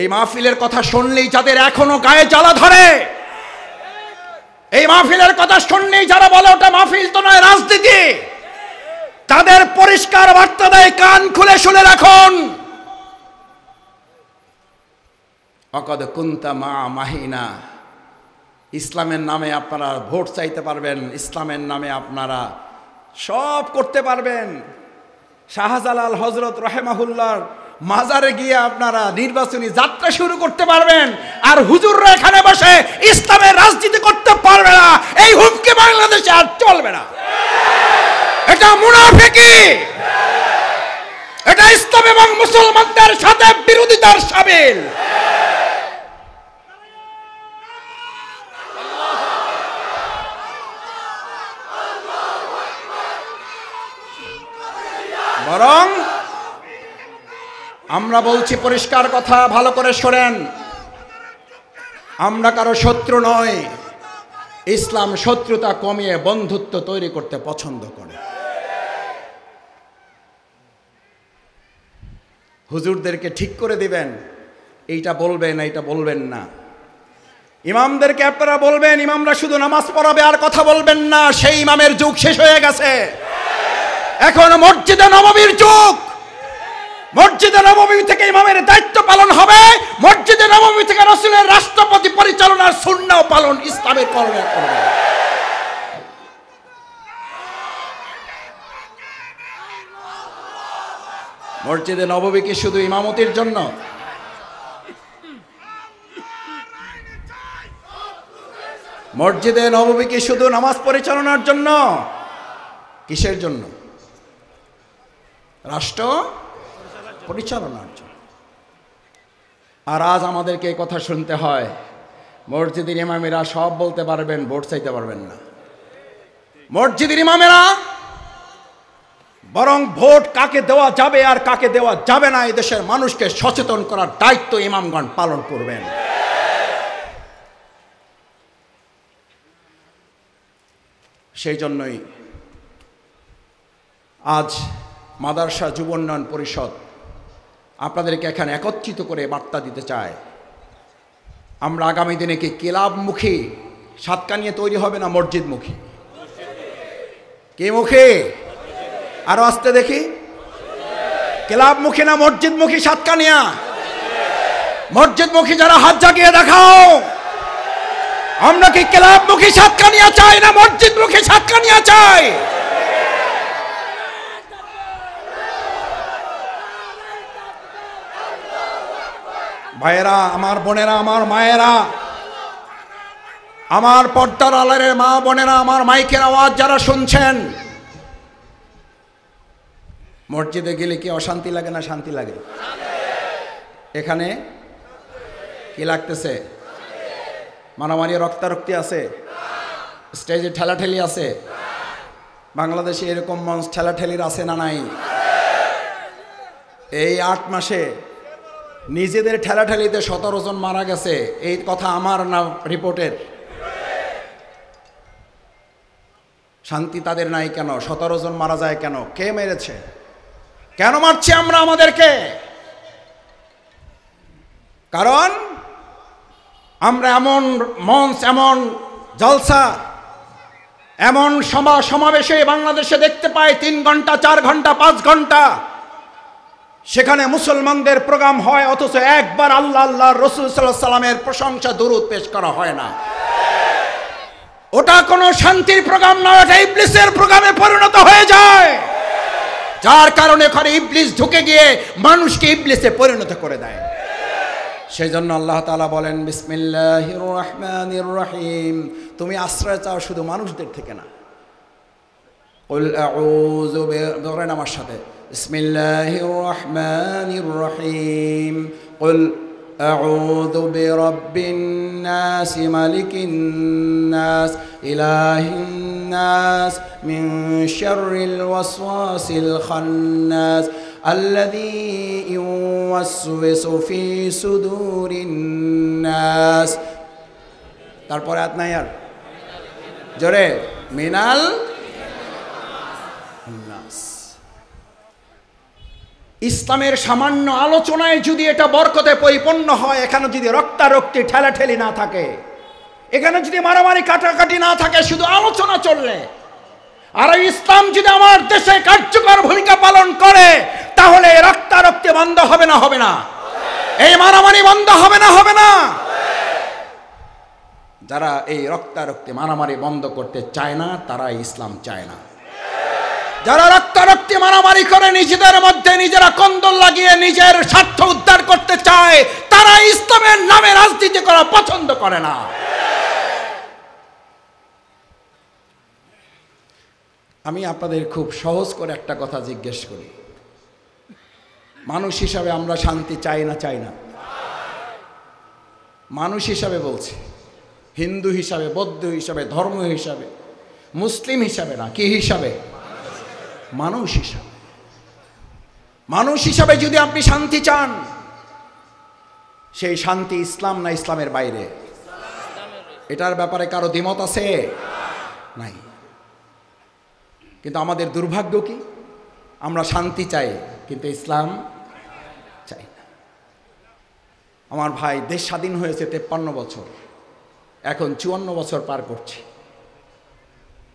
এই মাহফিলের কথা শুনলেই যাদের এখনো গায়ে জ্বালা ধরে, এই মাহফিলের কথা শুনলেই যারা বলে ওটা মাহফিল তো নয়, রাজনীতি, তাদের পরিষ্কার বার্তা দেয়, কান খুলে শুনে রাখুন। অকদ কুনতা মা মাহিনা, ইসলামের নামে আপনারা ভোট চাইতে পারবেন, ইসলামের নামে আপনারা সব করতে পারবেন। শাহজালাল হযরত রাহিমাহুল্লাহর মাজারে গিয়ে আপনারা নির্বাচনী যাত্রা শুরু করতে পারবেন, আর হুজুররা এখানে বসে ইসলামের রাজনীতি করতে পারবে না। এই হুমকি বাংলাদেশে আর চলবে না। এটা মুনাফিকি, এটা ইসলাম এবং মুসলমানদের সাথে বিরোধিতার সামিল। বরং আমরা বলছি পরিষ্কার কথা, ভালো করে শোনেন, আমরা কারো শত্রু নই। ইসলাম শত্রুতা কমিয়ে বন্ধুত্ব তৈরি করতে পছন্দ করে। হুজুরদেরকে ঠিক করে দিবেন, এইটা বলবেন এইটা বলবেন না। ইমামদেরকে আপনারা বলবেন, ইমামরা শুধু নামাজ পড়াবে আর কথা বলবেন না। সেই ইমামের যুগ শেষ হয়ে গেছে, এখন মসজিদে নববীর যুগ। মসজিদে নববী থেকে ইমামের দায়িত্ব পালন হবে, মসজিদে নববী থেকে রাসূলের রাষ্ট্রপতি পরিচালনার সুন্নাহ পালন ইসলামের করবে। মসজিদে নববী কি শুধু ইমামতির জন্য? মসজিদে নববী কি শুধু নামাজ পরিচালনার জন্য? কিসের জন্য? রাষ্ট্র পরিচালনার জন্য। আর আজ আমাদেরকে এই কথা শুনতে হয়, মসজিদের ইমামেরা সব বলতে পারবেন, ভোট চাইতে পারবেন না। মসজিদের ইমামেরা বরং ভোট কাকে দেওয়া যাবে আর কাকে দেওয়া যাবে না এই দেশের মানুষকে সচেতন করার দায়িত্ব ইমামগণ পালন করবেন। সেই জন্যই আজ মাদ্রাসা যুব উন্নয়ন পরিষদ আপনাদেরকে এখানে একত্রিত করে বার্তা দিতে চায়, আমরা আগামী দিনে কি ক্লাবমুখী সাতকানিয়া তৈরি হবে না মসজিদমুখী? কে মুখী? আরো আসতে দেখি, ক্লাবমুখী না মসজিদমুখী সাতকানিয়া? মসজিদমুখী যারা হাত জাগিয়ে দেখাও। আমরা কি ক্লাবমুখী সাতকানিয়া চাই না মসজিদমুখী সাতকানিয়া চাই? ভাইয়েরা, আমার বোনেরা, আমার মায়েরা, আমার পর্দার আড়ালের মা বোনেরা, আমার মাইকের আওয়াজ যারা শুনছেন, মসজিদে গেলে কি অশান্তি লাগে না শান্তি লাগে? এখানে কি লাগতেছে? মারামারি রক্তারক্তি আছে? স্টেজে ঠেলাঠেলি আছে? বাংলাদেশে এরকম মঞ্চ ঠেলাঠেলির আছে না নাই? এই 8 মাসে নিজেদের ঠেলাঠেলিতে 17 জন মারা গেছে, এই কথা আমার না রিপোর্টের। শান্তি তাদের নাই কেন? 17 জন মারা যায় কেন? কে মেরেছে? কেন মারছি আমরা আমাদেরকে? কারণ আমরা এমন মঞ্চ, এমন জলসা, এমন সমাবেশে বাংলাদেশে দেখতে পাই 3 ঘন্টা, 4 ঘন্টা, 5 ঘন্টা সেখানে মুসলমানদের প্রোগ্রাম হয়, অথচ একবার আল্লাহ আল্লাহ রাসূল সাল্লাল্লাহু আলাইহি সাল্লামের প্রশংসা দরুদ পেশ করা হয় না। ওটা কোনো শান্তির প্রোগ্রাম নয়, ওটা ইবলিসের প্রোগ্রামে পরিণত হয়ে যায়, যার কারণে ওখানে ইবলিস ঢুকে গিয়ে মানুষকে ইবলিসে পরিণত করে দেয়। সেই জন্য আল্লাহ তাআলা বলেন, বিসমিল্লাহির রহমানির রহিম, তুমি আশ্রয় চাও শুধু মানুষদের থেকে না। কুল আউযু বলেন আমার সাথে, বিসমিল্লাহির রহমানির রহিম, কুল আউযু বিরাব্বিন নাস মালিকিন নাস ইলাহিন নাস মিন শাররিল ওয়াসওয়াসিল খান্নাস আল্লাযী ইউওয়াসওয়িসু ফি সুদুরিন নাস। তারপরে আয়াত নাই আর জোরে, মিনাল নাস। ইসলামের সামান্য আলোচনায় যদি এটা বরকতে পরিপূর্ণ হয়, এখানে যদি রক্তারক্তি ঠেলাঠেলি না থাকে, এখানে যদি মারামারি কাটাকাটি না থাকে, শুধু আলোচনা চললে, আর ইসলাম যদি আমার দেশে কার্যকর ভূমিকা পালন করে, তাহলে রক্তারক্তি বন্ধ হবে না? হবে না? এই মারামারি বন্ধ হবে না? হবে না? যারা এই রক্তারক্তি মারামারি বন্ধ করতে চায় না, তারা ইসলাম চায় না। যারা রক্তারক্তি মারামারি করে নিজেদের মধ্যে নিজেরা কন্দল লাগিয়ে নিজের স্বার্থ উদ্ধার করতে চায়, তারা ইসলামের নামে রাজনীতি করা পছন্দ করে না। আমি আপনাদের খুব সহজ করে একটা কথা জিজ্ঞেস করি, মানুষ হিসাবে আমরা শান্তি চাই না? চাই না? মানুষ হিসাবে বলছি, হিন্দু হিসাবে, বৌদ্ধ হিসাবে, ধর্ম হিসাবে, মুসলিম হিসাবে না, কি হিসাবে? মানুষ হিসাবে। মানুষ হিসাবে যদি আপনি শান্তি চান, সেই শান্তি ইসলাম না ইসলামের বাইরে? এটার ব্যাপারে কারো দ্বিমত আছে? নাই। কিন্তু আমাদের দুর্ভাগ্য কি, আমরা শান্তি চাই কিন্তু ইসলাম চাই না। আমার ভাই, দেশ স্বাধীন হয়েছে 53 বছর, এখন 54 বছর পার করছি।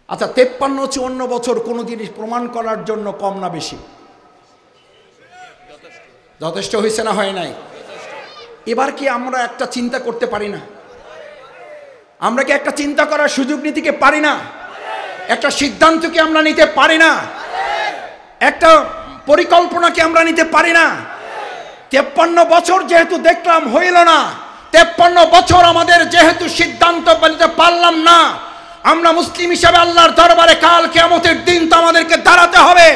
আচ্ছা, 53-54 বছর কোনো জিনিস প্রমাণ করার জন্য কম না বেশি? যথেষ্ট হয়েছে না হয় নাই? এবার কি আমরা একটা চিন্তা করতে পারি না? আমরা কি একটা চিন্তা করার সুযোগ নিতে কি পারি না? একটা সিদ্ধান্ত কি আমরা নিতে পারি না? একটা পরিকল্পনা কি আমরা নিতে পারি না? 53 বছর যেহেতু দেখলাম হইল না, 53 বছর আমাদের যেহেতু সিদ্ধান্ত নিতে পারলাম না, আমরা মুসলিম হিসাবে আল্লাহর দরবারে কাল কিয়ামতের দিন তো আমাদেরকে দাঁড়াতে হবে।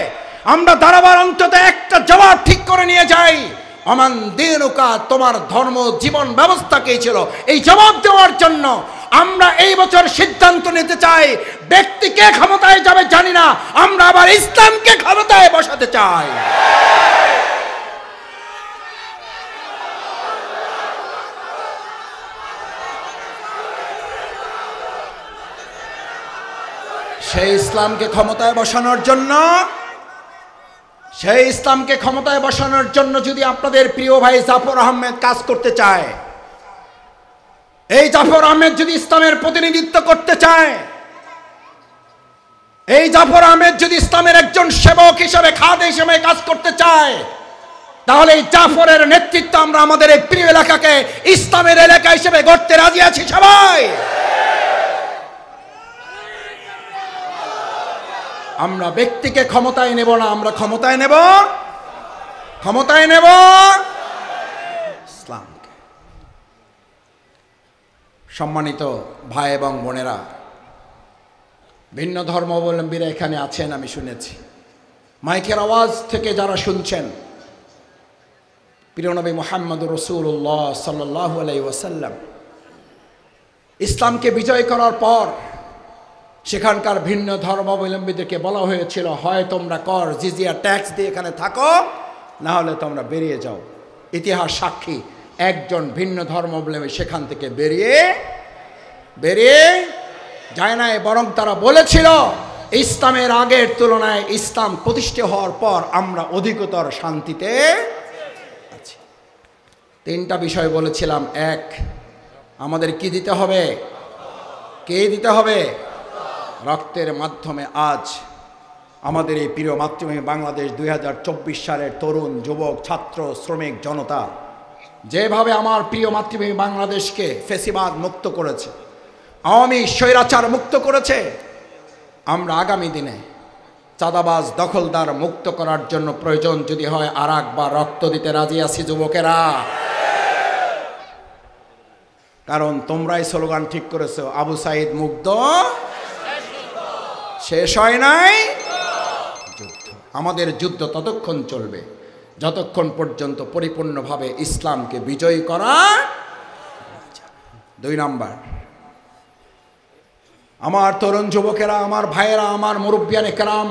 আমরা দাঁড়াবার অন্তত একটা জবাব ঠিক করে নিয়ে যাই, আমান দিনুকা, তোমার ধর্ম জীবন ব্যবস্থা কে ছিল? এই জবাব দেওয়ার জন্য আমরা এই বছর সিদ্ধান্ত নিতে চাই। ব্যক্তি কে ক্ষমতায় যাবে জানি না, আমরা আবার ইসলামকে ক্ষমতায় বসাতে চাই। সেই ইসলামকে ক্ষমতায় বসানোর জন্য যদি আপনাদের প্রিয় ভাই জাফর আহমেদ কাজ করতে চায়, এই জাফর আহমেদ যদি ইসলামের প্রতিনিধিত্ব করতে চায়, এই জাফর আহমেদ যদি ইসলামের একজন সেবক হিসেবে, খাদেম হিসেবে কাজ করতে চায়, তাহলে এই জাফরের নেতৃত্ব আমরা আমাদের এই প্রিয় এলাকাকে ইসলামের এলাকা হিসেবে গড়তে রাজি আছি সবাই। আমরা ব্যক্তিকে ক্ষমতায় নেব না, আমরা ক্ষমতায় নেব ইসলামকে। সম্মানিত ভাই এবং বোনেরা, ভিন্ন ধর্মাবলম্বীরা এখানে আছেন, আমি শুনেছি। মাইকের আওয়াজ থেকে যারা শুনছেন, প্রিয় নবী মুহাম্মদুর রাসূলুল্লাহ সাল্লাল্লাহু আলাইহি ওয়াসাল্লাম ইসলামকে বিজয় করার পর সেখানকার ভিন্ন ধর্মাবলম্বীদেরকে বলা হয়েছিল, হয় তোমরা কর জিজিয়া ট্যাক্স দিয়ে এখানে থাকো, না হলে তোমরা বেরিয়ে যাও। ইতিহাস সাক্ষী, একজন ভিন্ন ধর্মাবলম্বী সেখান থেকে বেরিয়ে যায় নাই, বরং তারা বলেছিল ইসলামের আগের তুলনায় ইসলাম প্রতিষ্ঠিত হওয়ার পর আমরা অধিকতর শান্তিতে আছি। 3টা বিষয় বলেছিলাম। 1, আমাদের কি দিতে হবে? কে দিতে হবে? রক্তের মাধ্যমে আজ আমাদের এই প্রিয় মাতৃভূমি বাংলাদেশ 2024 সালের তরুণ, যুবক, ছাত্র, শ্রমিক জনতা যেভাবে আমার প্রিয় মাতৃভূমি বাংলাদেশকে ফেসিবাদ মুক্ত করেছে, আওয়ামী স্বৈরাচার মুক্ত করেছে, আমরা আগামী দিনে চাঁদাবাজ দখলদার মুক্ত করার জন্য প্রয়োজন যদি হয় আরেকবার রক্ত দিতে রাজি আছি যুবকেরা। কারণ তোমরাই স্লোগান ঠিক করেছো, আবু সাইদ মুগ্ধ, শেষ হয় নাই যুদ্ধ। আমাদের যুদ্ধ ততক্ষণ চলবে যতক্ষণ পর্যন্ত পরিপূর্ণভাবে ইসলামকে বিজয়ী করা। 2 নাম্বার, আমার তরুণ যুবকেরা, আমার ভাইয়েরা, আমার মুরব্বিয়ানে কেরাম,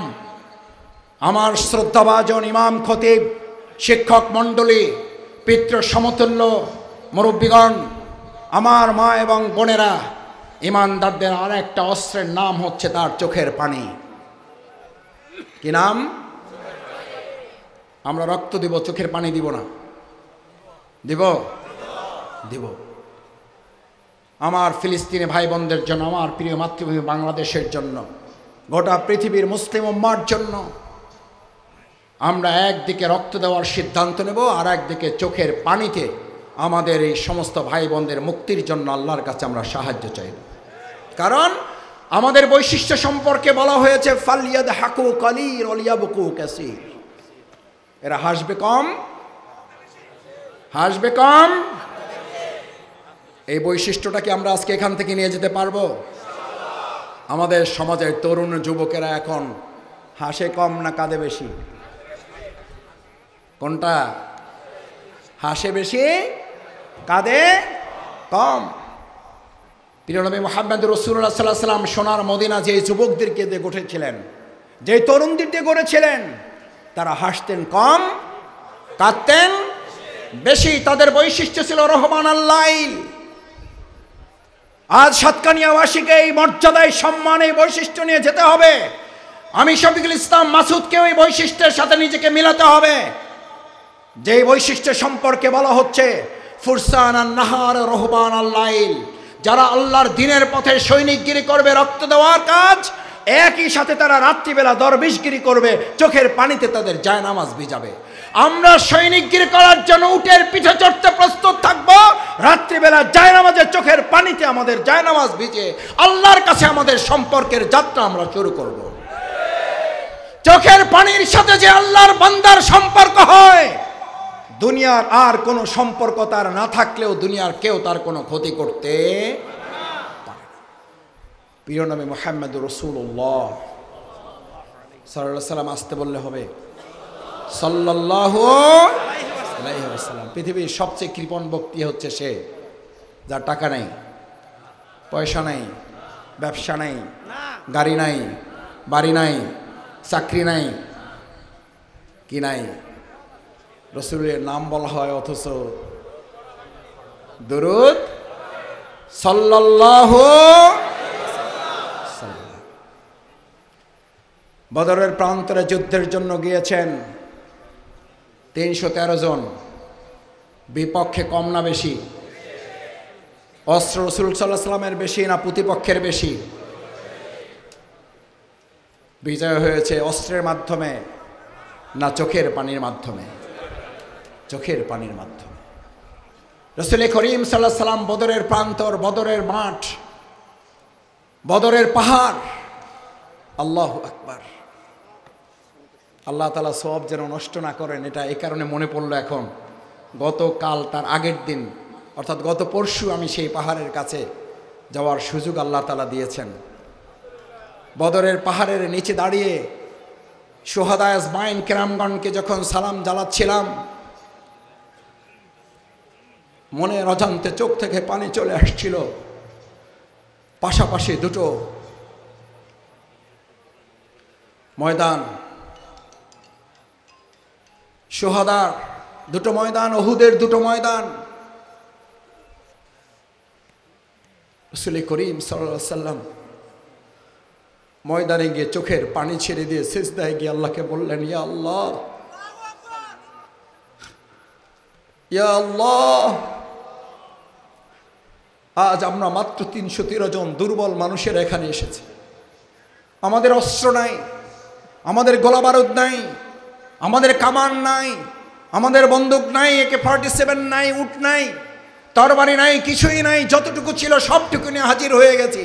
আমার শ্রদ্ধাভাজন ইমাম, খতিব, শিক্ষক মণ্ডলী, পিতৃ সমতুল্য মুরব্বিগণ, আমার মা এবং বোনেরা, ইমানদারদের আর একটা অস্ত্রের নাম হচ্ছে তার চোখের পানি। কি নাম? আমরা রক্ত দিব, চোখের পানি দিব না? দিব? দিব। আমার ফিলিস্তিনি ভাই বোনদের জন্য, আমার প্রিয় মাতৃভূমি বাংলাদেশের জন্য, গোটা পৃথিবীর মুসলিম উম্মার জন্য আমরা একদিকে রক্ত দেওয়ার সিদ্ধান্ত নেব, আর একদিকে চোখের পানিতে আমাদের এই সমস্ত ভাই বোনদের মুক্তির জন্য আল্লাহর কাছে আমরা সাহায্য চাইব। কারণ আমাদের বৈশিষ্ট্য সম্পর্কে বলা হয়েছে ফালিয়াদহাকু কালিল ওয়ালিয়াবকু কাসীর। এরা হাসবে কম, হাসবে কম। এই বৈশিষ্ট্যটাকে আমরা আজকে এখান থেকে নিয়ে যেতে পারবো? আমাদের সমাজের তরুণ যুবকেরা এখন হাসে কম না কাঁদে বেশি? কোনটা? হাসে বেশি, কাঁদে কম। প্রিয় নবী মুহাম্মদ রাসূলুল্লাহ সাল্লাল্লাহু আলাইহি ওয়াসাল্লাম সোনার মদিনা যে যুবকদেরকে দিয়ে গড়েছিলেন, যে তরুণদের দিয়ে গড়েছিলেন, তারা হাসতেন কম, কাঁদতেন বেশি। তাদের বৈশিষ্ট্য ছিল রহমান আল্লাইল। আজ সাতকানিয়াবাসীকে এই মর্যাদায় সম্মান, এই বৈশিষ্ট্য নিয়ে যেতে হবে। আমি শফিকুল ইসলাম মাসুদকেও এই বৈশিষ্ট্যের সাথে নিজেকে মিলাতে হবে। যে বৈশিষ্ট্য সম্পর্কে বলা হচ্ছে ফুরসান আন-নাহার রহমান আল্লাইল, যারা আল্লাহর দ্বীনের পথে সৈনিকগিরি করবে, রক্ত দেওয়ার কাজ, একই সাথে তারা রাত্রিবেলা দরবেশগিরি করবে, চোখের পানিতে তাদের জায়নামাজ ভিজাবে। আমরা সৈনিকগিরি করার জন্য উটের পিঠে চড়তে প্রস্তুত থাকবো, রাত্রিবেলা জায়নামাজে চোখের পানিতে আমাদের জায়নামাজ ভিজে আল্লাহর কাছে আমাদের সম্পর্কের যাত্রা আমরা শুরু করব। চোখের পানির সাথে যে আল্লাহর বান্দার সম্পর্ক হয়, দুনিয়ার আর কোনো সম্পর্ক তার না থাকলেও দুনিয়ার কেউ তার কোনো ক্ষতি করতে পারে না। প্রিয় নবী মুহাম্মদ রাসূলুল্লাহ সাল্লাল্লাহু আলাইহি ওয়াসাল্লাম, আসতে বললে হবে সাল্লাল্লাহু আলাইহি ওয়াসাল্লাম। পৃথিবীর সবচেয়ে কৃপণ ব্যক্তি হচ্ছে সে যার টাকা নেই, পয়সা নেই, ব্যবসা নেই, গাড়ি নাই, বাড়ি নাই, চাকরি নাই, কি নাই, রাসূলের নাম বলা হয় অথচ দুরূদ সাল্লাল্লাহু সাল্লাম। বদরের প্রান্তরে যুদ্ধের জন্য গিয়েছেন 313 জন, বিপক্ষে কম না বেশি? অস্ত্র রাসূল সাল্লাল্লাহু আলাইহি ওয়াসাল্লামের বেশি না প্রতিপক্ষের বেশি? বিজয় হয়েছে অস্ত্রের মাধ্যমে না চোখের পানির মাধ্যমে? চোখের পানির মাধ্যমে। রাসূল করিম সাল্লাল্লাহু আলাইহি ওয়াসাল্লাম বদরের প্রান্তর, বদরের মাঠ, বদরের পাহাড়, আল্লাহু আকবার। আল্লাহ তাআলা সওয়াব যেন নষ্ট না করেন, এটা এই কারণে মনে পড়লো এখন। গতকাল তার আগের দিন অর্থাৎ গত পরশু আমি সেই পাহাড়ের কাছে যাওয়ার সুযোগ আল্লাহ তাআলা দিয়েছেন। বদরের পাহাড়ের নিচে দাঁড়িয়ে শুহাদা আজমাইন কেরামগণকে যখন সালাম জানাচ্ছিলাম, মনের অজান্তে চোখ থেকে পানি চলে আসছিল। পাশাপাশি দুটো ময়দান, শুহাদার দুটো ময়দান, উহুদের দুটো ময়দান। রাসূল করিম সাল্লাল্লাহু আলাইহি ওয়াসাল্লাম ময়দানে গিয়ে চোখের পানি ছেড়ে দিয়ে সিজদায় গিয়ে আল্লাহকে বললেন, ইয়া আল্লাহ, ইয়া আল্লাহ, আজ আমরা মাত্র 313 জন দুর্বল মানুষের এখানে এসেছি। আমাদের অস্ত্র নাই, আমাদের গোলা বারুদ নাই, আমাদের কামান নাই, আমাদের বন্দুক নাই, AK-47 নাই, উট নাই, তরবারি নাই, কিছুই নাই। যতটুকু ছিল সবটুকু নিয়ে হাজির হয়ে গেছি।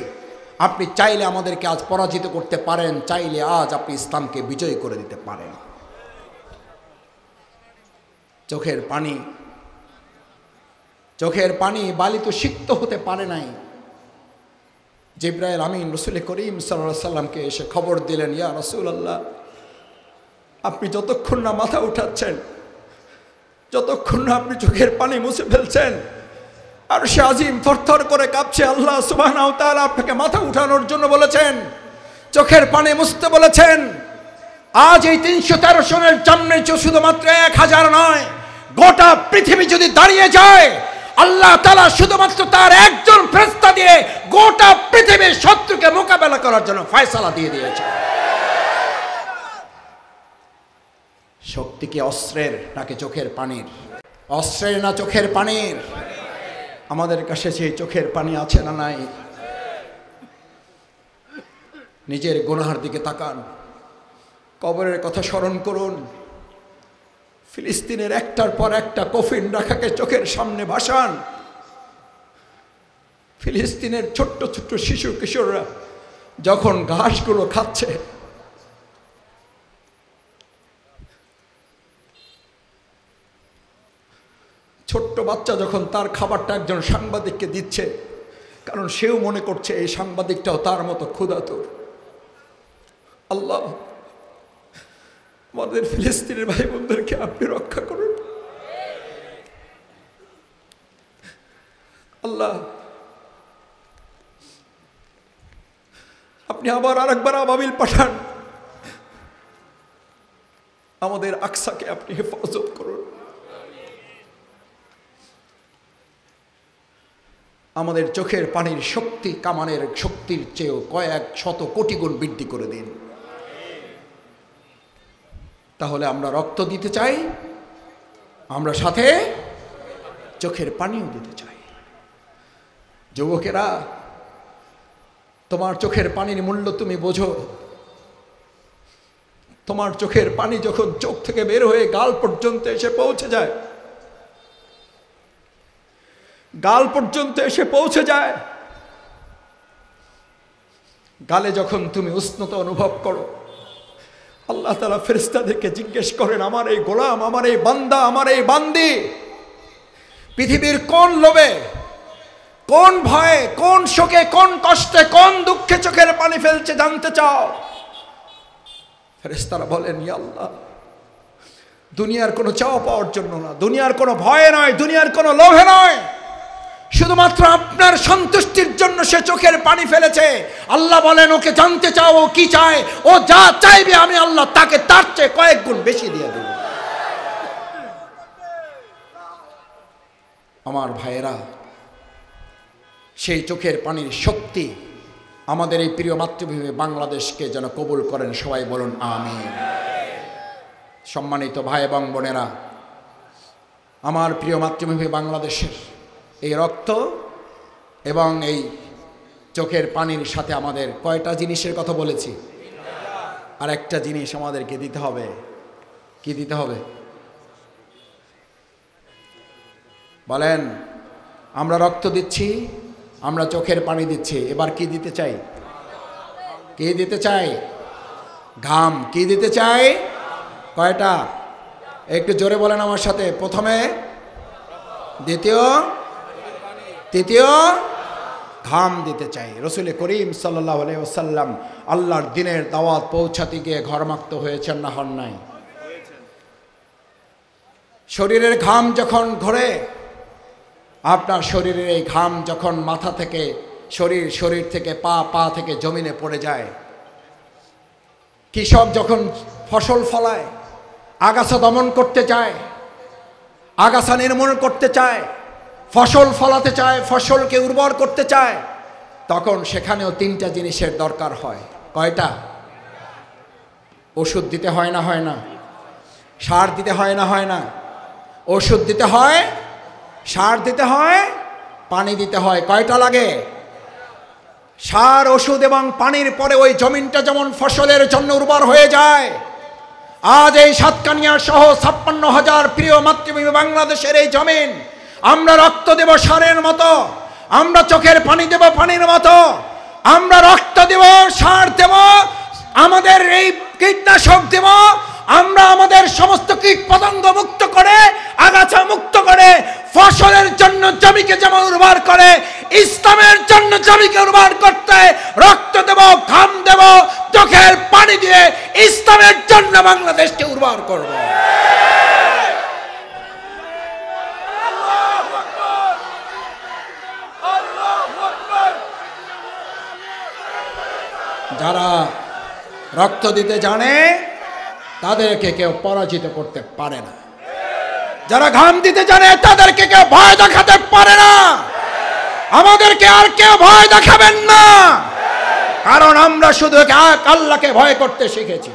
আপনি চাইলে আমাদেরকে আজ পরাজিত করতে পারেন, চাইলে আজ আপনি ইসলামকে বিজয় করে দিতে পারেন। চোখের পানি, চোখের পানি বালি তো সিক্ত হতে পারে নাই। জিবরাইল আমিন রাসূল করিম সাল্লাল্লাহু আলাইহি ওয়াসাল্লামকে এসে খবর দিলেন, ইয়া রাসূলুল্লাহ, আপনি যতক্ষণ না মাথা উঠাচ্ছেন, যতক্ষণ না আপনি চোখের পানি মুছে ফেলছেন, আর সে আজিম থরথর করে কাঁপছে। আল্লাহ সুবহানাহু ওয়া তাআলা আপনাকে মাথা উঠানোর জন্য বলেছেন, চোখের পানি মুছতে বলেছেন। আজ এই 313 জনের সামনে শুধুমাত্র 1000 নয়, গোটা পৃথিবী যদি দাঁড়িয়ে যায়, আল্লাহ তাআলা শুধুমাত্র তার একজন ফেরেশতা দিয়ে গোটা পৃথিবীর শত্রুকে মোকাবেলা করার জন্য ফয়সালা দিয়ে দিয়েছে। শক্তি কি অস্ত্রের নাকি চোখের পানির? অস্ত্রের না চোখের পানির? আমাদের কাছে সেই চোখের পানি আছে না নাই? নিজের গুনাহের দিকে তাকান, কবরের কথা স্মরণ করুন। ফিলিস্তিনের একটার পর একটা কফিন রাখাকে চোখের সামনে ভাসান। ফিলিস্তিনের ছোট্ট ছোট্ট শিশু কিশোররা যখন ঘাসগুলো খাচ্ছে, ছোট্ট বাচ্চা যখন তার খাবারটা একজন সাংবাদিককে দিচ্ছে, কারণ সেও মনে করছে এই সাংবাদিকটাও তার মতো ক্ষুধাতুর। আল্লাহ, আমাদের ফিলিস্তিনের ভাই বোনদেরকে আপনি রক্ষা করুন। আল্লাহ, আপনি আবার আরেকবার আবাবিল পাঠান, আমাদের আকসাকে আপনি হেফাজত করুন। আমাদের চোখের পানির শক্তি কামানের শক্তির চেয়েও কয়েক শত কোটি গুণ বৃদ্ধি করে দিন। তাহলে আমরা রক্ত দিতে চাই, আমরা সাথে চোখের পানিও দিতে চাই। যুবকেরা, তোমার চোখের পানির মূল্য তুমি বোঝো। তোমার চোখের পানি যখন চোখ থেকে বের হয়ে গাল পর্যন্ত এসে পৌঁছে যায়, গাল পর্যন্ত এসে পৌঁছে যায়, গালে যখন তুমি উষ্ণতা অনুভব করো, আল্লাহ তাআলা ফেরেশতাদেরকে জিজ্ঞেস করেন, আমার এই গোলাম, আমার এই বান্দা, আমার এই বান্দি পৃথিবীর কোন লোভে, কোন ভয়ে, কোন শোকে, কোন কষ্টে, কোন দুঃখে চোখের পানি ফেলছে জানতে চাও? ফেরেশতারা বলেন, ইয়া আল্লাহ, দুনিয়ার কোনো চাওয়া পাওয়ার জন্য না, দুনিয়ার কোনো ভয়ে নয়, দুনিয়ার কোনো লোভে নয়, শুধুমাত্র আপনার সন্তুষ্টির জন্য সে চোখের পানি ফেলেছে। আল্লাহ বলেন, ওকে জানতে চাও ও কি চায়, ও যা চাইবে আমি আল্লাহ তাকে তার চেয়ে কয়েক গুণ বেশি দিয়ে দেব। আমার ভাইয়েরা, সেই চোখের পানির শক্তি আমাদের এই প্রিয় মাতৃভূমি বাংলাদেশকে যেন কবুল করেন। সবাই বলুন আমিন। সম্মানিত ভাই এবং বোনেরা, আমার প্রিয় মাতৃভূমি বাংলাদেশের এই রক্ত এবং এই চোখের পানির সাথে আমাদের কয়টা জিনিসের কথা বলেছি? আর একটা জিনিস আমাদেরকে দিতে হবে। কি দিতে হবে বলেন? আমরা রক্ত দিচ্ছি, আমরা চোখের পানি দিচ্ছি, এবার কি দিতে চাই? কি দিতে চাই? ঘাম। কি দিতে চাই? কয়টা? একটু জোরে বলেন আমার সাথে। প্রথমে, দ্বিতীয়, তৃতীয়, ঘাম দিতে চাই। রসুল করিম সাল্লাল্লাহু আলাইহি ওয়াসাল্লাম আল্লাহর দিনের দাওয়াত পৌঁছাতে গিয়ে ঘরমাক্ত হয়েছেন না হন নাই? শরীরের ঘাম যখন ঘরে, আপনার শরীরের এই ঘাম যখন মাথা থেকে শরীর থেকে পা থেকে জমিনে পড়ে যায়, কৃষক যখন ফসল ফলায়, আগাছা দমন করতে চায়, আগাছা নির্মূল করতে চায়, ফসল ফলাতে চায়, ফসলকে উর্বর করতে চায়, তখন সেখানেও তিনটা জিনিসের দরকার হয়। কয়টা? ওষুধ দিতে হয় না হয় না? সার দিতে হয় না হয় না? ওষুধ দিতে হয়, সার দিতে হয়, পানি দিতে হয়। কয়টা লাগে? সার, ওষুধ এবং পানির পরে ওই জমিনটা যেমন ফসলের জন্য উর্বর হয়ে যায়। আজ এই সাতকানিয়া সহ 56,000 প্রিয় মাতৃভূমি বাংলাদেশের এই জমিন আমরা রক্ত দেব সারের মতো, আমরা চোখের পানি দেব পানির মতো, আমরা রক্ত দেব, সার দেব, আমাদের এই কীটনাশক দেব, আমরা আমাদের সমস্ত কীট পতঙ্গ মুক্ত করে, আগাছা মুক্ত করে, ফসলের জন্য জমিকে যেমন উর্বর করে, ইসলামের জন্য জমিকে উর্বর করতে রক্ত দেব, ঘাম দেব, চোখের পানি দিয়ে ইসলামের জন্য বাংলাদেশকে উর্বর করব। যারা রক্ত দিতে জানে তাদেরকে কেউ পরাজিত করতে পারে না। যারা ঘাম দিতে জানে তাদেরকে কেউ ভয় দেখাতে পারে না। আমাদেরকে আর কেউ ভয় দেখাবেন না, কারণ আমরা শুধু এক আল্লাহকে ভয় করতে শিখেছি।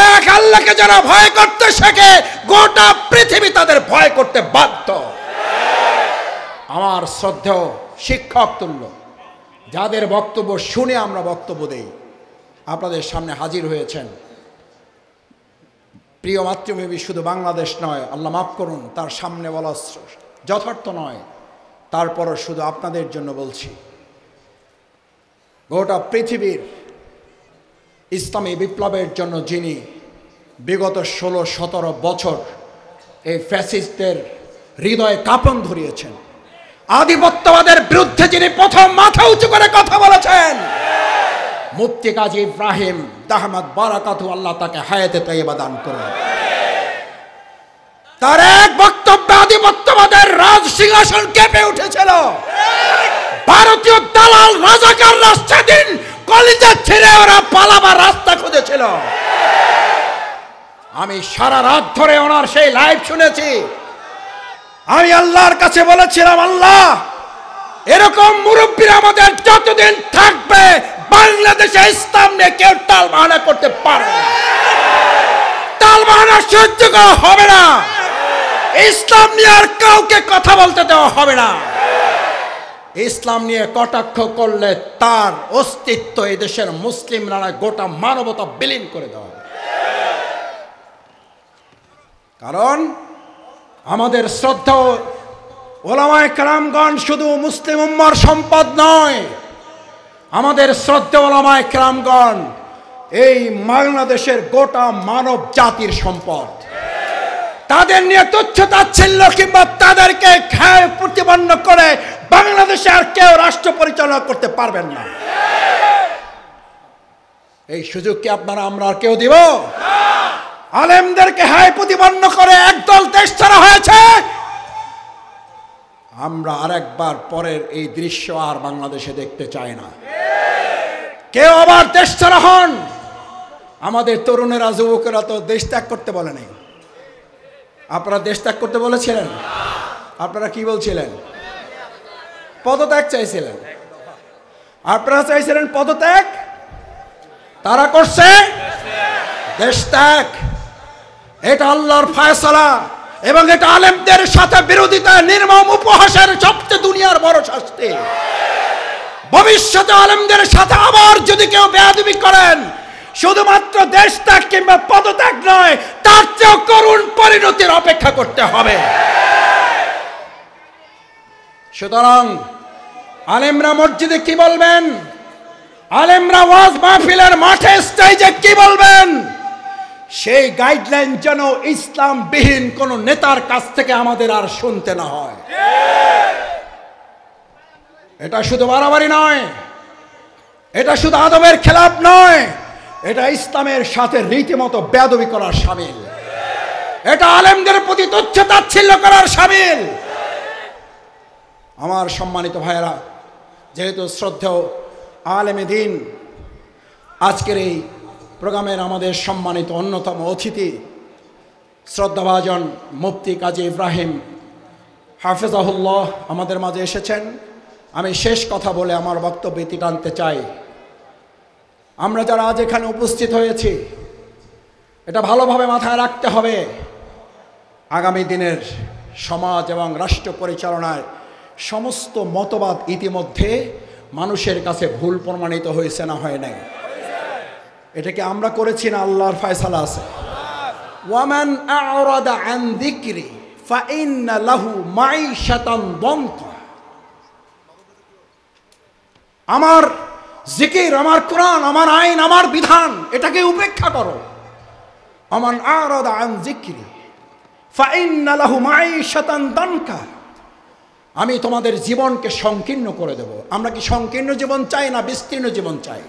এক আল্লাহকে যারা ভয় করতে শেখে গোটা পৃথিবী তাদের ভয় করতে বাধ্য। আমার শ্রদ্ধেয় শিক্ষক তুল্য যাদের বক্তব্য শুনে আমরা বক্তব্য দেই, আপনাদের সামনে হাজির হয়েছেন। প্রিয় মাতৃভূমি শুধু বাংলাদেশ নয়, আল্লাহ মাফ করুন, তার সামনে বলা যথার্থ নয়, তারপরও শুধু আপনাদের জন্য বলছি, গোটা পৃথিবীর ইসলামী বিপ্লবের জন্য যিনি বিগত 16-17 বছর এই ফ্যাসিস্টদের হৃদয়ে কাঁপন ধরিয়েছেন, আধিপত্যবাদের বিরুদ্ধে যিনি প্রথম মাথা উঁচু করে কথা বলেছেন, মুফতি কাজী ইব্রাহিম দাহমাত বারাকাতু, আল্লাহ তাকে হায়াতে তাইয়্যিবা দান করুন। তার এক বক্তব্যে আধিপত্যবাদের রাজ সিংহাসন কেঁপে উঠেছিল। ভারতীয় দালাল রাজাকাররা সেদিন কলিজা ছিঁড়ে ওরা পালাবার রাস্তা খুঁজেছিল। আমি সারা রাত ধরে ওনার সেই লাইভ শুনেছি। আমি আল্লাহর কাছে বলেছিলাম, আল্লাহ এরকম মুরব্বীরা আমাদের যতদিন থাকবে বাংলাদেশে ইসলাম নিয়ে কেউ টাল বাহানা করতে পারবে না, টাল বাহানা সহ্য করা হবে না, ইসলাম নিয়ে আর কাউকে কথা বলতে দেওয়া হবে না। ইসলাম নিয়ে কটাক্ষ করলে তার অস্তিত্ব এই দেশের মুসলিমরা গোটা মানবতা বিলীন করে দেওয়া হবে। কারণ আমাদের শ্রদ্ধা ওলামায়ে কেরামগণ শুধু মুসলিম উম্মার সম্পদ নয়, আমাদের শ্রদ্ধা ওলামায়ে কেরামগণ এই বাংলাদেশের গোটা মানব জাতির সম্পদ। তাদের নিয়ে তুচ্ছ তাচ্ছিল্য কিংবা তাদেরকে খেয়ে প্রতিপন্ন করে বাংলাদেশে আর কেউ রাষ্ট্র পরিচালনা করতে পারবেন না। এই সুযোগ কি আপনারা আমরা আর কেউ দিব? আলেমদেরকে হায় প্রতিপন্ন করে একদল দেশ ছাড়া হয়েছে। আমরা আরেকবার পরের এই দৃশ্য আর বাংলাদেশে দেখতে চাই না। কেউ আবার দেশ ছাড়া হন। আমাদের তরুণেরা যুবকেরা তো দেশ ত্যাগ করতে বলে নাই। আপনারা দেশ ত্যাগ করতে বলেছিলেন? আপনারা কি বলছিলেন? পদত্যাগ চাইছিলেন। আপনারা চাইছিলেন পদত্যাগ, তারা করছে দেশ ত্যাগ। এটা আল্লাহর ফয়সালা এবং এটা আলেমদের সাথে বিরোধিতা নির্মম উপহাসের সবচেয়ে দুনিয়ার বড় শাস্তি। ভবিষ্যতে আলেমদের সাথে আবার যদি কেউ বেয়াদবি করেন, শুধুমাত্র দেশ ত্যাগ কিংবা পদত্যাগ নয়, তার চেয়েও করুণ পরিণতির অপেক্ষা করতে হবে। সুতরাং আলেমরা মসজিদে কি বলবেন, আলেমরা ওয়াজ মাহফিলের মাঠে স্টেজে কি বলবেন, সেই গাইডলাইন যেন ইসলামবিহীন কোন নেতার কাছ থেকে আমাদের আর শুনতে না হয়। এটা শুধু বাড়াবাড়ি নয়, এটা শুধু আদবের খেলাফ নয়, এটা ইসলামের সাথে রীতিমতো বেয়াদবি করার শামিল। এটা আলেমদের প্রতি তুচ্ছ তাচ্ছিল্য করার শামিল। আমার সম্মানিত ভাইয়েরা, যেহেতু শ্রদ্ধেয় আলেমে দ্বীন আজকের এই প্রোগ্রামের আমাদের সম্মানিত অন্যতম অতিথি শ্রদ্ধাভাজন মুফতি কাজী ইব্রাহিম হাফেজাহুল্লাহ আমাদের মাঝে এসেছেন, আমি শেষ কথা বলে আমার বক্তব্য ইতি টানতে চাই। আমরা যারা আজ এখানে উপস্থিত হয়েছি, এটা ভালোভাবে মাথায় রাখতে হবে, আগামী দিনের সমাজ এবং রাষ্ট্র পরিচালনায় সমস্ত মতবাদ ইতিমধ্যে মানুষের কাছে ভুল প্রমাণিত হয়েছে না হয় নাই? এটাকে আমরা করেছি না আল্লাহর ফয়সালা আছে? ওয়ামান আ'রাদা আন যিকরি ফাইন্না লাহু মাঈশাতান দনকা। আমার জিকির, আমার কোরআন, আমার আইন, আমার বিধান, এটাকে উপেক্ষা করো। ওয়ামান আ'রাদা আন যিকরি ফাইন্না লাহু মাঈশাতান দনকা। আমি তোমাদের জীবনকে সংকীর্ণ করে দেব। আমরা কি সংকীর্ণ জীবন চাই না বিস্তীর্ণ জীবন চাই?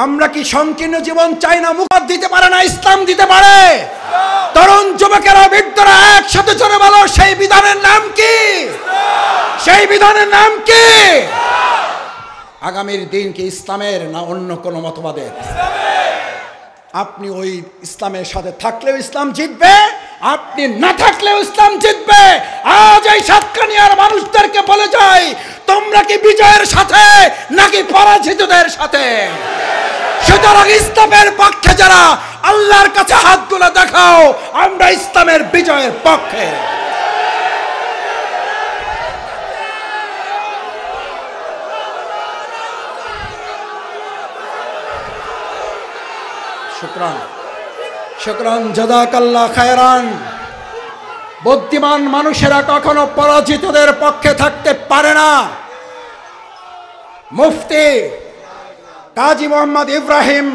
আমরা কি সংকীর্ণ জীবন চাই না? মুখ দিতে পারে না, ইসলাম দিতে পারে। তরুণ যুবকেরা, বৃদ্ধরা একসাথে জোরে বলো, সেই বিধানের নাম কি? সেই বিধানের নাম কি? আগামীর দিন কি ইসলামের না অন্য কোনো মতবাদের? আপনি ওই ইসলামের সাথে থাকলেও ইসলাম জিতবে, আপনি না থাকলেও ইসলাম জিতবে। আজ এই সাতকানিয়ার মানুষদেরকে বলে যাই, তোমরা কি বিজয়ের সাথে নাকি পরাজিতদের সাথে? সুতরাং ইসলামের পক্ষে যারা, আল্লাহর কাছে হাত তুলে দেখাও আমরা ইসলামের বিজয়ের পক্ষে। শুকরান, শুকরান, জাযাকাল্লাহ খায়রান। বুদ্ধিমান মানুষেরা কখনো পরাজিতদের পক্ষে থাকতে পারে না। মুফতি কাজী মোহাম্মদ ইব্রাহিম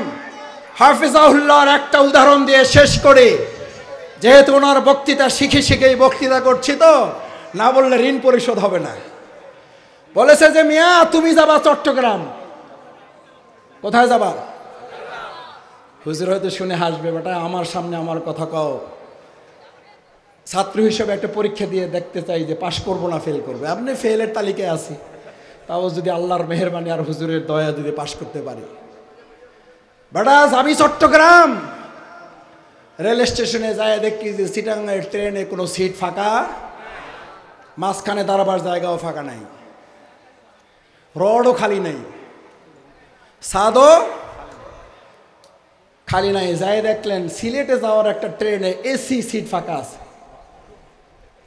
হাফিজাহুল্লাহর একটা উদাহরণ দিয়ে শেষ করে, যেহেতু ওনার বক্তৃতা শিখে শিখেই বক্তৃতা করছি তো, না বললে ঋণ পরিশোধ হবে না। বলেছে যে মিয়া তুমি যাবা চট্টগ্রাম। কোথায় যাবা? হুজুর হয়তো শুনে হাসবে, বেটা আমার সামনে আমার কথা কও। ছাত্র হিসেবে একটা পরীক্ষা দিয়ে দেখতে চাই যে পাশ করবো না ফেল করবে। আপনি ফেলের তালিকায় আছি, তাও যদি আল্লাহর মেহেরবানি আর হুজুরের দয়া যদি পাশ করতে পারি। বেটা যাবি চট্টগ্রাম, রেল স্টেশনে যায় দেখি যে চিটাগাংয়ের ট্রেনে কোনো সিট ফাঁকা, মাঝখানে দাঁড়াবার জায়গাও ফাঁকা নাই, রডও খালি নেই, সাদও খালি নাই। যায় দেখলেন সিলেটে যাওয়ার একটা ট্রেনে এসি সিট ফাঁকা আছে।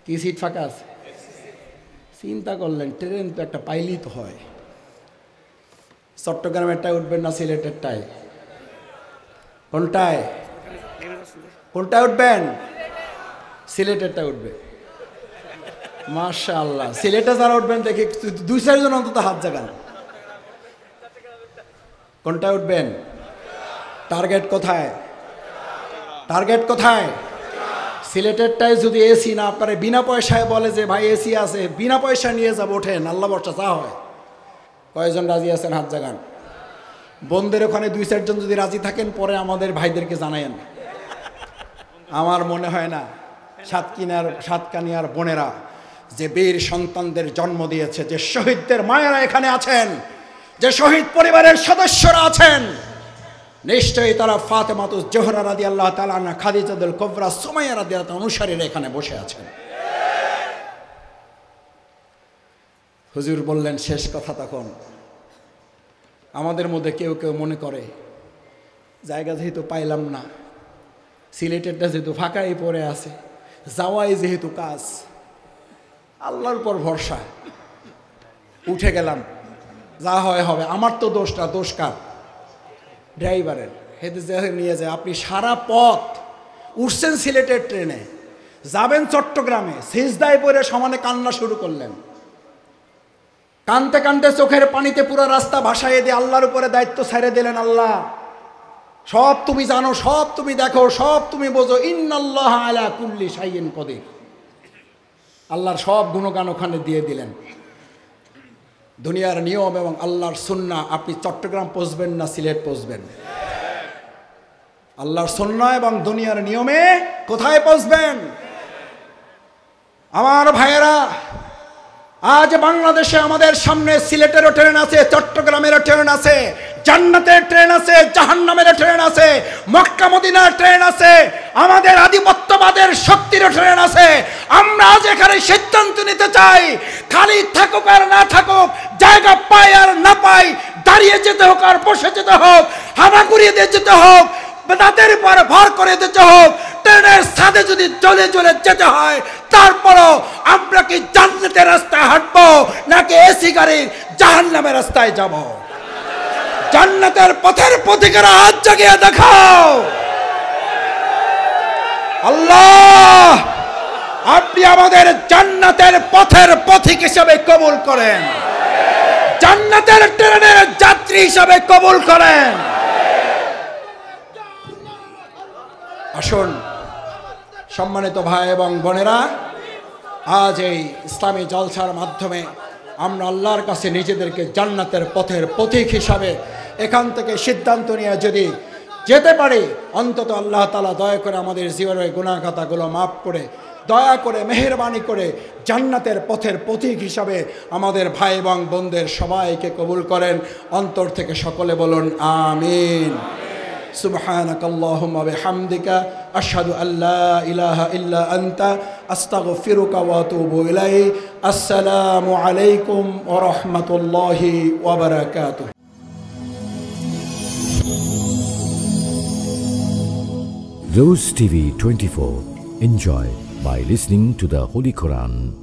কি সিট ফাঁকা আছে? চিন্তা করলেন ট্রেন তো একটা পাইলেই তো হয়। চট্টগ্রামেরটায় উঠবেন না সিলেটেরটায়? কোনটায়? কোনটায় উঠবেন? সিলেটেরটা উঠবে। মাশাআল্লাহ। সিলেটে যারা উঠবেন দেখি 2-4 জন অন্তত হাত জাগান। কোনটায় উঠবেন? টার্গেট কোথায়? টার্গেট কোথায়? সিলেটেরটাই যদি এসি না পারে, বিনা পয়সায় বলে যে ভাই এসি আছে, বিনা পয়সা নিয়ে যাবো, ওঠেন, আল্লাহ বর্ষা চা হয়। কয়জন রাজি আছেন হাত জাগান। বোনদের ওখানে 2-4 জন যদি রাজি থাকেন পরে আমাদের ভাইদেরকে জানায়েন। আমার মনে হয় না সাতকানিয়ার বোনেরা যে বীর সন্তানদের জন্ম দিয়েছে, যে শহীদদের মায়েরা এখানে আছেন, যে শহীদ পরিবারের সদস্যরা আছেন, নিশ্চয়ই তারা ফাতেমাতুজ জোহরা রাদিয়াল্লাহু তাআলা আনহা, খাদিজাতুল কুবরা, সুমাইয়া রাদিয়াল্লাহু তাআলা অনুসারীরা এখানে বসে আছেন। হুজুর বললেন শেষ কথা। তখন আমাদের মধ্যে কেউ কেউ মনে করে জায়গা যেহেতু পাইলাম না, সিলেটেরটা যেহেতু ফাঁকাই পড়ে আছে, যাওয়াই যেহেতু কাজ, আল্লাহর উপর ভরসা, উঠে গেলাম, যা হয় হবে। আমার তো দোষটা, দোষ কার? ড্রাইভারের। হেঁটে নিয়ে যায়। আপনি সারা পথ উঠছেন সিলেটের ট্রেনে, যাবেন চট্টগ্রামে, সিজদায় পড়ে সমানে কান্না শুরু করলেন, কানতে কানতে চোখের পানিতে পুরো রাস্তা ভাসাইয়ে দিয়ে আল্লাহর উপরে দায়িত্ব ছেড়ে দিলেন। আল্লাহ সব তুমি জানো, সব তুমি দেখো, সব তুমি বোঝো। ইন্নাল্লাহা আলা কুল্লি শাইইন কদির। আল্লাহর সব গুণগান ওখানে দিয়ে দিলেন। দুনিয়ার নিয়ম এবং আল্লাহর সুন্নাহ, আপনি চট্টগ্রাম পৌঁছবেন না সিলেট পৌঁছবেন? আল্লাহর সুন্নাহ এবং দুনিয়ার নিয়মে কোথায় পৌঁছবেন? আমার ভাইয়েরা, আজ বাংলাদেশে আমাদের সামনে সিলেটেরও ট্রেন আছে, চট্টগ্রামেরও ট্রেন আছে, জান্নাতের ট্রেন আছে, জাহান্নামের ট্রেন আছে, মক্কা মদিনার ট্রেন আছে, আমাদের আধিপত্যবাদের শক্তিরও ট্রেন আছে। আমরা আজ এখানে সিদ্ধান্ত নিতে চাই, খালি থাকুক আর না থাকুক, জায়গা পাই আর না পাই, দাঁড়িয়ে যেতে হোক আর বসে যেতে হোক, হানা ঘুরিয়ে দিয়ে যেতে হোক, তাদের উপর ভর করে দিতে হোক, ট্রেনের সাথে যদি চলে চলে যেতে হয়, তারপরও আমরা কি জান্নাতের রাস্তায় হাঁটবো নাকি এসি গাড়ির জাহান্নামের রাস্তায় যাব? জান্নাতের পথের পথিকেরা হাত জাগিয়ে দেখাও। আল্লাহ আপনি আমাদের জান্নাতের পথের পথিক হিসেবে কবুল করেন, জান্নাতের ট্রেনের যাত্রী হিসেবে কবুল করেন। আসুন সম্মানিত ভাই এবং বোনেরা, আজ এই ইসলামী জলসার মাধ্যমে আমরা আল্লাহর কাছে নিজেদেরকে জান্নাতের পথের পথিক হিসাবে এখান থেকে সিদ্ধান্ত নিয়ে যদি যেতে পারি, অন্তত আল্লাহ তাআলা দয়া করে আমাদের জীবনের গুনাহ খাতাগুলো মাফ করে, দয়া করে মেহেরবানি করে জান্নাতের পথের পথিক হিসাবে আমাদের ভাই এবং বোনদের সবাইকে কবুল করেন। অন্তর থেকে সকলে বলুন আমিন। সুবহানাকাল্লাহুম্মা বিহামদিকা আশহাদু আল্লা ইলাহা ইল্লা আনতা আস্তাগফিরুকা ওয়া আতুবু ইলাইক। আসসালামু আলাইকুম ওয়া রাহমাতুল্লাহি ওয়া বারাকাতুহু। Rose TV 24. Enjoy by listening to the Holy Quran.